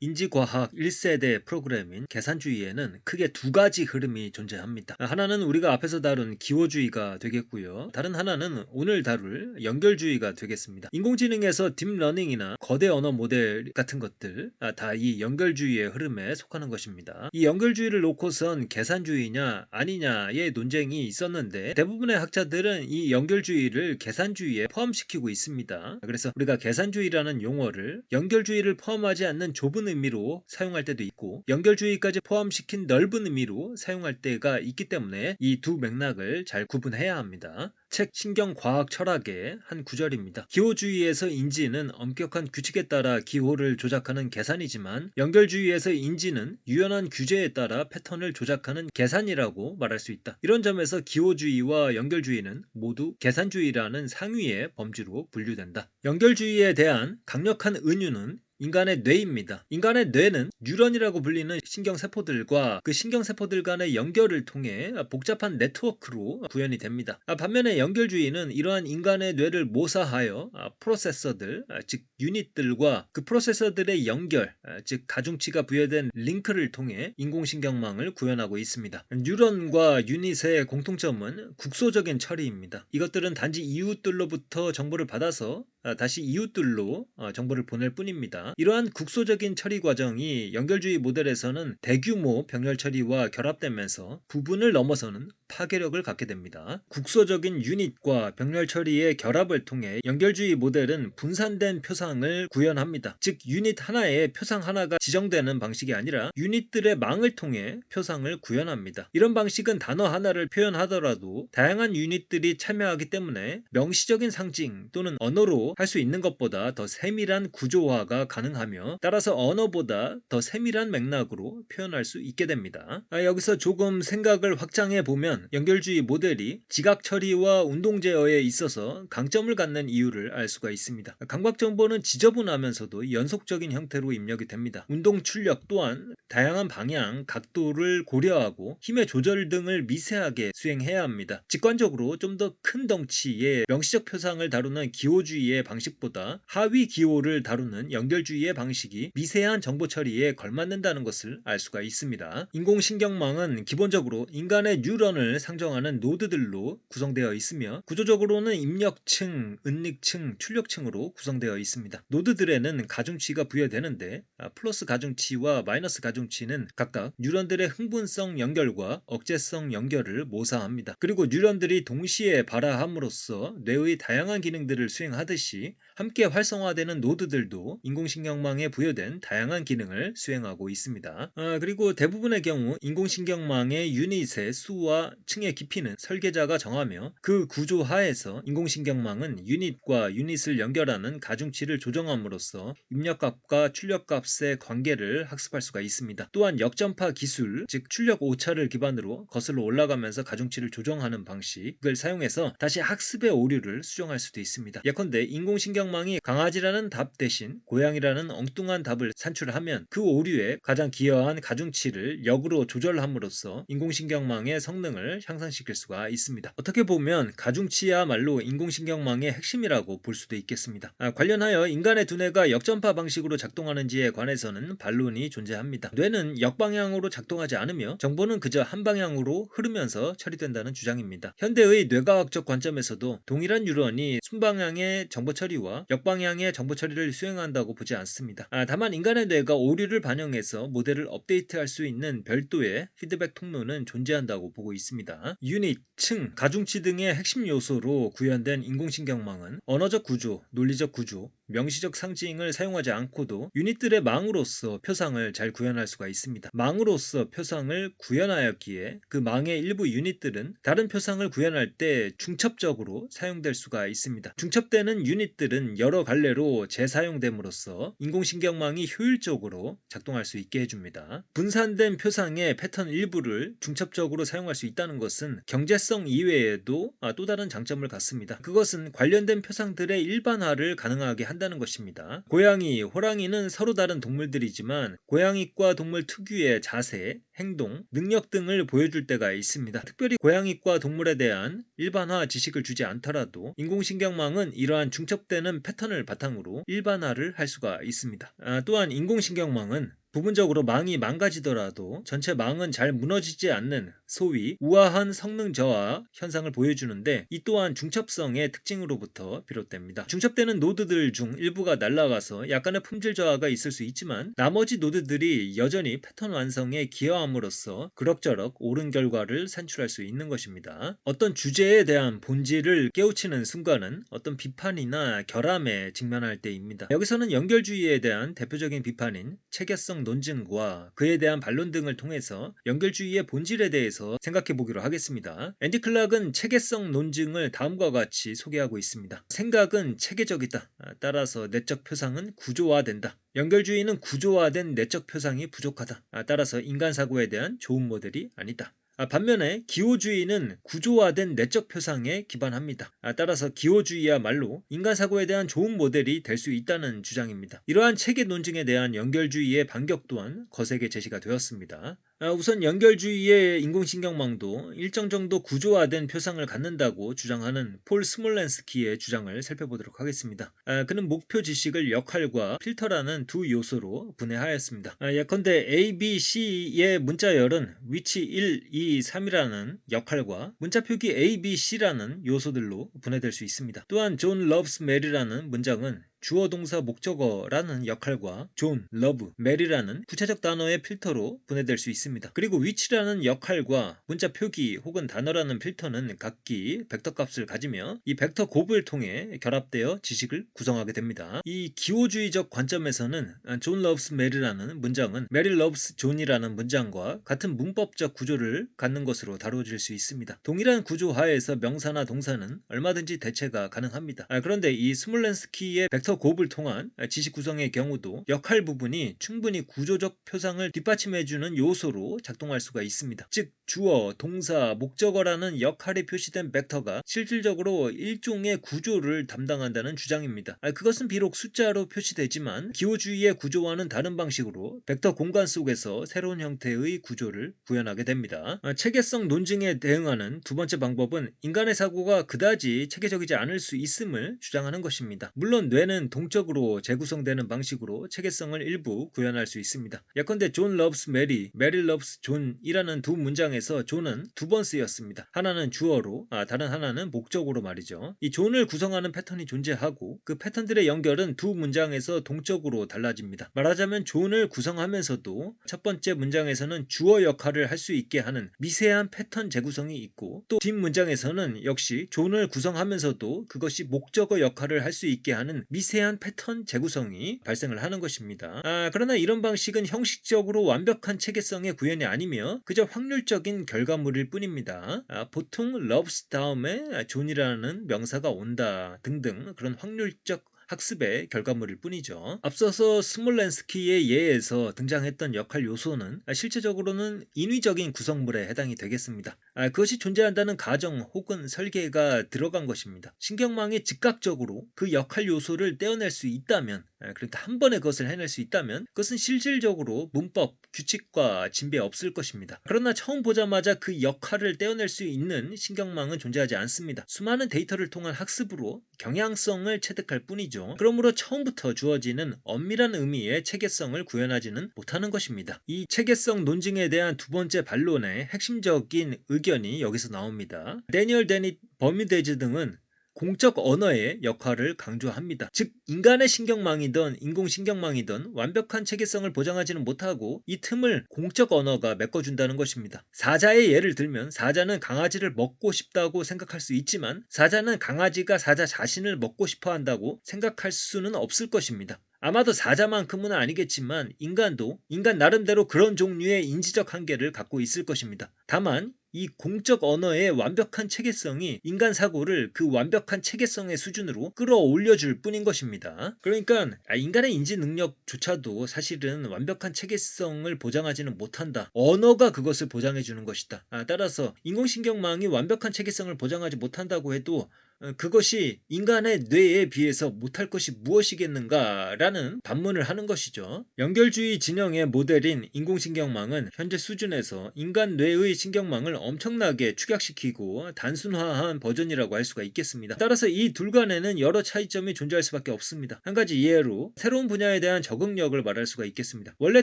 인지과학 1세대 프로그램인 계산주의에는 크게 두 가지 흐름이 존재합니다. 하나는 우리가 앞에서 다룬 기호주의가 되겠고요. 다른 하나는 오늘 다룰 연결주의가 되겠습니다. 인공지능에서 딥러닝이나 거대 언어 모델 같은 것들 다 이 연결주의의 흐름에 속하는 것입니다. 이 연결주의를 놓고선 계산주의냐 아니냐의 논쟁이 있었는데 대부분의 학자들은 이 연결주의를 계산주의에 포함시키고 있습니다. 그래서 우리가 계산주의라는 용어를 연결주의를 포함하지 않는 좁은 의미로 사용할 때도 있고 연결주의까지 포함시킨 넓은 의미로 사용할 때가 있기 때문에 이 두 맥락을 잘 구분해야 합니다. 책 신경과학 철학의 한 구절입니다. 기호주의에서 인지는 엄격한 규칙에 따라 기호를 조작하는 계산이지만 연결주의에서 인지는 유연한 규제에 따라 패턴을 조작하는 계산이라고 말할 수 있다. 이런 점에서 기호주의와 연결주의는 모두 계산주의라는 상위의 범주로 분류된다. 연결주의에 대한 강력한 은유는 인간의 뇌입니다. 인간의 뇌는 뉴런이라고 불리는 신경세포들과 그 신경세포들 간의 연결을 통해 복잡한 네트워크로 구현이 됩니다. 반면에 연결주의는 이러한 인간의 뇌를 모사하여 프로세서들, 즉 유닛들과 그 프로세서들의 연결, 즉 가중치가 부여된 링크를 통해 인공신경망을 구현하고 있습니다. 뉴런과 유닛의 공통점은 국소적인 처리입니다. 이것들은 단지 이웃들로부터 정보를 받아서 다시 이웃들로 정보를 보낼 뿐입니다. 이러한 국소적인 처리 과정이 연결주의 모델에서는 대규모 병렬 처리와 결합되면서 부분을 넘어서는 파괴력을 갖게 됩니다. 국소적인 유닛과 병렬 처리의 결합을 통해 연결주의 모델은 분산된 표상을 구현합니다. 즉 유닛 하나에 표상 하나가 지정되는 방식이 아니라 유닛들의 망을 통해 표상을 구현합니다. 이런 방식은 단어 하나를 표현하더라도 다양한 유닛들이 참여하기 때문에 명시적인 상징 또는 언어로 할 수 있는 것보다 더 세밀한 구조화가 가능하며 따라서 언어보다 더 세밀한 맥락으로 표현할 수 있게 됩니다. 여기서 조금 생각을 확장해 보면 연결주의 모델이 지각 처리와 운동 제어에 있어서 강점을 갖는 이유를 알 수가 있습니다. 감각 정보는 지저분하면서도 연속적인 형태로 입력이 됩니다. 운동 출력 또한 다양한 방향, 각도를 고려하고 힘의 조절 등을 미세하게 수행해야 합니다. 직관적으로 좀 더 큰 덩치의 명시적 표상을 다루는 기호주의의 방식보다 하위 기호를 다루는 연결주의의 방식이 미세한 정보 처리에 걸맞는다는 것을 알 수가 있습니다. 인공신경망은 기본적으로 인간의 뉴런을 상정하는 노드들로 구성되어 있으며 구조적으로는 입력층, 은닉층, 출력층으로 구성되어 있습니다. 노드들에는 가중치가 부여되는데 플러스 가중치와 마이너스 가중치는 각각 뉴런들의 흥분성 연결과 억제성 연결을 모사합니다. 그리고 뉴런들이 동시에 발화함으로써 뇌의 다양한 기능들을 수행하듯이 함께 활성화되는 노드들도 인공신경망에 부여된 다양한 기능을 수행하고 있습니다. 그리고 대부분의 경우 인공신경망의 유닛의 수와 층의 깊이는 설계자가 정하며 그 구조 하에서 인공신경망은 유닛과 유닛을 연결하는 가중치를 조정함으로써 입력값과 출력값의 관계를 학습할 수가 있습니다. 또한 역전파 기술, 즉 출력 오차를 기반으로 거슬러 올라가면서 가중치를 조정하는 방식을 사용해서 다시 학습의 오류를 수정할 수도 있습니다. 예컨대 인공신경망이 강아지라는 답 대신 고양이라는 엉뚱한 답을 산출하면 그 오류에 가장 기여한 가중치를 역으로 조절함으로써 인공신경망의 성능을 향상시킬 수가 있습니다. 어떻게 보면 가중치야말로 인공신경망의 핵심이라고 볼 수도 있겠습니다. 관련하여 인간의 두뇌가 역전파 방식으로 작동하는지에 관해서는 반론이 존재합니다. 뇌는 역방향으로 작동하지 않으며 정보는 그저 한 방향으로 흐르면서 처리된다는 주장입니다. 현대의 뇌과학적 관점에서도 동일한 뉴런이 순방향의 정보 처리와 역방향의 정보 처리를 수행한다고 보지 않습니다. 다만 인간의 뇌가 오류를 반영해서 모델을 업데이트할 수 있는 별도의 피드백 통로는 존재한다고 보고 있습니다. 유닛, 층, 가중치 등의 핵심 요소로 구현된 인공신경망은 언어적 구조, 논리적 구조, 명시적 상징을 사용하지 않고도 유닛들의 망으로서 표상을 잘 구현할 수가 있습니다. 망으로서 표상을 구현하였기에 그 망의 일부 유닛들은 다른 표상을 구현할 때 중첩적으로 사용될 수가 있습니다. 중첩되는 유닛들은 여러 갈래로 재사용됨으로써 인공신경망이 효율적으로 작동할 수 있게 해줍니다. 분산된 표상의 패턴 일부를 중첩적으로 사용할 수 있다는 것은 경제성 이외에도 또 다른 장점을 갖습니다. 그것은 관련된 표상들의 일반화를 가능하게 한다는 한다는 것입니다. 고양이, 호랑이는 서로 다른 동물들이지만 고양이과 동물 특유의 자세, 행동, 능력 등을 보여줄 때가 있습니다. 특별히 고양이과 동물에 대한 일반화 지식을 주지 않더라도 인공신경망은 이러한 중첩되는 패턴을 바탕으로 일반화를 할 수가 있습니다. 또한 인공신경망은 부분적으로 망이 망가지더라도 전체 망은 잘 무너지지 않는 소위 우아한 성능 저하 현상을 보여주는데 이 또한 중첩성의 특징으로부터 비롯됩니다. 중첩되는 노드들 중 일부가 날아가서 약간의 품질 저하가 있을 수 있지만 나머지 노드들이 여전히 패턴 완성에 기여함으로써 그럭저럭 옳은 결과를 산출할 수 있는 것입니다. 어떤 주제에 대한 본질을 깨우치는 순간은 어떤 비판이나 결함에 직면할 때입니다. 여기서는 연결주의에 대한 대표적인 비판인 체계성 논증과 그에 대한 반론 등을 통해서 연결주의의 본질에 대해서 생각해 보기로 하겠습니다. 앤디 클락은 체계성 논증을 다음과 같이 소개하고 있습니다. 생각은 체계적이다. 따라서 내적 표상은 구조화된다. 연결주의는 구조화된 내적 표상이 부족하다. 따라서 인간 사고에 대한 좋은 모델이 아니다. 반면에 기호주의는 구조화된 내적 표상에 기반합니다. 따라서 기호주의야말로 인간사고에 대한 좋은 모델이 될 수 있다는 주장입니다. 이러한 체계 논증에 대한 연결주의의 반격 또한 거세게 제시가 되었습니다. 우선 연결주의의 인공신경망도 일정 정도 구조화된 표상을 갖는다고 주장하는 폴 스몰렌스키의 주장을 살펴보도록 하겠습니다. 그는 목표 지식을 역할과 필터라는 두 요소로 분해하였습니다. 예컨대 A, B, C의 문자열은 위치 1, 2, 3이라는 역할과 문자표기 A, B, C라는 요소들로 분해될 수 있습니다. 또한 존 러브스 메리라는 문장은 주어 동사 목적어라는 역할과 존, 러브, 메리라는 구체적 단어의 필터로 분해될 수 있습니다. 그리고 위치라는 역할과 문자 표기 혹은 단어라는 필터는 각기 벡터 값을 가지며 이 벡터 곱을 통해 결합되어 지식을 구성하게 됩니다. 이 기호주의적 관점에서는 존 러브스 메리라는 문장은 메리 러브스 존이라는 문장과 같은 문법적 구조를 갖는 것으로 다뤄질 수 있습니다. 동일한 구조 하에서 명사나 동사는 얼마든지 대체가 가능합니다. 그런데 이 스몰렌스키의 벡터 곱을 통한 지식 구성의 경우도 역할 부분이 충분히 구조적 표상을 뒷받침해주는 요소로 작동할 수가 있습니다. 즉 주어, 동사, 목적어라는 역할이 표시된 벡터가 실질적으로 일종의 구조를 담당한다는 주장입니다. 그것은 비록 숫자로 표시되지만 기호주의의 구조와는 다른 방식으로 벡터 공간 속에서 새로운 형태의 구조를 구현하게 됩니다. 체계성 논증에 대응하는 두 번째 방법은 인간의 사고가 그다지 체계적이지 않을 수 있음을 주장하는 것입니다. 물론 뇌는 동적으로 재구성되는 방식으로 체계성을 일부 구현할 수 있습니다. 예컨대 존 러브스 메리, 메리 러브스 존이라는 두 문장에서 존은 두 번 쓰였습니다. 하나는 주어로, 다른 하나는 목적으로 말이죠. 이 존을 구성하는 패턴이 존재하고 그 패턴들의 연결은 두 문장에서 동적으로 달라집니다. 말하자면 존을 구성하면서도 첫 번째 문장에서는 주어 역할을 할 수 있게 하는 미세한 패턴 재구성이 있고 또 뒷 문장에서는 역시 존을 구성하면서도 그것이 목적어 역할을 할 수 있게 하는 미세한 패턴 재구성이 발생을 하는 것입니다. 그러나 이런 방식은 형식적으로 완벽한 체계성의 구현이 아니며 그저 확률적인 결과물일 뿐입니다. 보통 loves 다음에 존이라는 명사가 온다 등등 그런 확률적 학습의 결과물일 뿐이죠. 앞서서 스몰렌스키의 예에서 등장했던 역할 요소는 실제적으로는 인위적인 구성물에 해당이 되겠습니다. 그것이 존재한다는 가정 혹은 설계가 들어간 것입니다. 신경망이 즉각적으로 그 역할 요소를 떼어낼 수 있다면, 그러니까 한 번에 그것을 해낼 수 있다면 그것은 실질적으로 문법, 규칙과 진배 없을 것입니다. 그러나 처음 보자마자 그 역할을 떼어낼 수 있는 신경망은 존재하지 않습니다. 수많은 데이터를 통한 학습으로 경향성을 체득할 뿐이죠. 그러므로 처음부터 주어지는 엄밀한 의미의 체계성을 구현하지는 못하는 것입니다. 이 체계성 논증에 대한 두 번째 반론의 핵심적인 의견이 여기서 나옵니다. 데니얼 데닛, 버뮤데즈 등은 공적 언어의 역할을 강조합니다. 즉 인간의 신경망이든 인공신경망이든 완벽한 체계성을 보장하지는 못하고 이 틈을 공적 언어가 메꿔준다는 것입니다. 사자의 예를 들면 사자는 강아지를 먹고 싶다고 생각할 수 있지만 사자는 강아지가 사자 자신을 먹고 싶어 한다고 생각할 수는 없을 것입니다. 아마도 사자만큼은 아니겠지만 인간도 인간 나름대로 그런 종류의 인지적 한계를 갖고 있을 것입니다. 다만 이 공적 언어의 완벽한 체계성이 인간 사고를 그 완벽한 체계성의 수준으로 끌어올려줄 뿐인 것입니다. 그러니까 인간의 인지 능력조차도 사실은 완벽한 체계성을 보장하지는 못한다. 언어가 그것을 보장해주는 것이다. 따라서 인공신경망이 완벽한 체계성을 보장하지 못한다고 해도 그것이 인간의 뇌에 비해서 못할 것이 무엇이겠는가라는 반문을 하는 것이죠. 연결주의 진영의 모델인 인공신경망은 현재 수준에서 인간 뇌의 신경망을 엄청나게 축약시키고 단순화한 버전이라고 할 수가 있겠습니다. 따라서 이 둘 간에는 여러 차이점이 존재할 수밖에 없습니다. 한 가지 예로 새로운 분야에 대한 적응력을 말할 수가 있겠습니다. 원래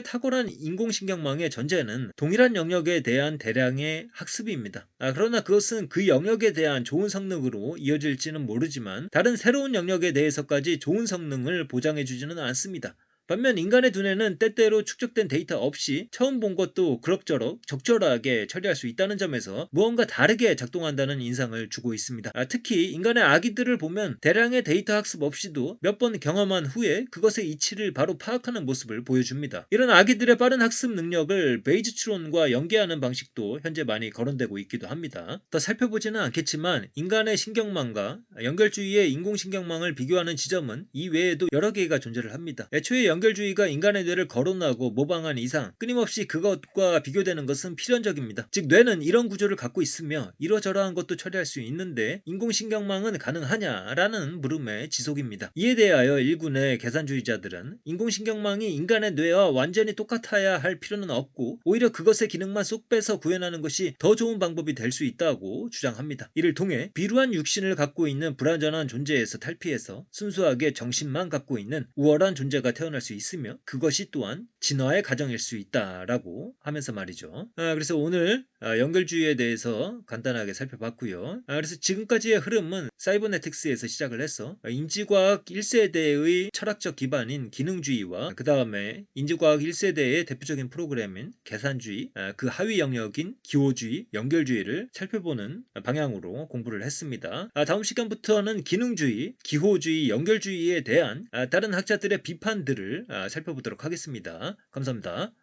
탁월한 인공신경망의 전제는 동일한 영역에 대한 대량의 학습입니다. 그러나 그것은 그 영역에 대한 좋은 성능으로 이어질지는 모르지만 다른 새로운 영역에 대해서까지 좋은 성능을 보장해주지는 않습니다. 반면 인간의 두뇌는 때때로 축적된 데이터 없이 처음 본 것도 그럭저럭 적절하게 처리할 수 있다는 점에서 무언가 다르게 작동한다는 인상을 주고 있습니다. 특히 인간의 아기들을 보면 대량의 데이터 학습 없이도 몇 번 경험한 후에 그것의 이치를 바로 파악하는 모습을 보여줍니다. 이런 아기들의 빠른 학습 능력을 베이즈 추론과 연계하는 방식도 현재 많이 거론되고 있기도 합니다. 더 살펴보지는 않겠지만 인간의 신경망과 연결주의의 인공신경망을 비교하는 지점은 이 외에도 여러 개가 존재를 합니다. 애초에 연결주의가 인간의 뇌를 거론하고 모방한 이상 끊임없이 그것과 비교되는 것은 필연적입니다. 즉 뇌는 이런 구조를 갖고 있으며 이러저러한 것도 처리할 수 있는데 인공신경망은 가능하냐라는 물음의 지속입니다. 이에 대하여 일군의 계산주의자들은 인공신경망이 인간의 뇌와 완전히 똑같아야 할 필요는 없고 오히려 그것의 기능만 쏙 빼서 구현하는 것이 더 좋은 방법이 될 수 있다고 주장합니다. 이를 통해 비루한 육신을 갖고 있는 불완전한 존재에서 탈피해서 순수하게 정신만 갖고 있는 우월한 존재가 태어날 수 있으며 그것이 또한 진화의 과정일 수 있다라고 하면서 말이죠. 그래서 오늘 연결주의에 대해서 간단하게 살펴봤고요. 그래서 지금까지의 흐름은 사이버네틱스에서 시작을 해서 인지과학 1세대의 철학적 기반인 기능주의와 그 다음에 인지과학 1세대의 대표적인 프로그램인 계산주의, 그 하위 영역인 기호주의, 연결주의를 살펴보는 방향으로 공부를 했습니다. 다음 시간부터는 기능주의, 기호주의, 연결주의에 대한 다른 학자들의 비판들을 살펴보도록 하겠습니다. 감사합니다.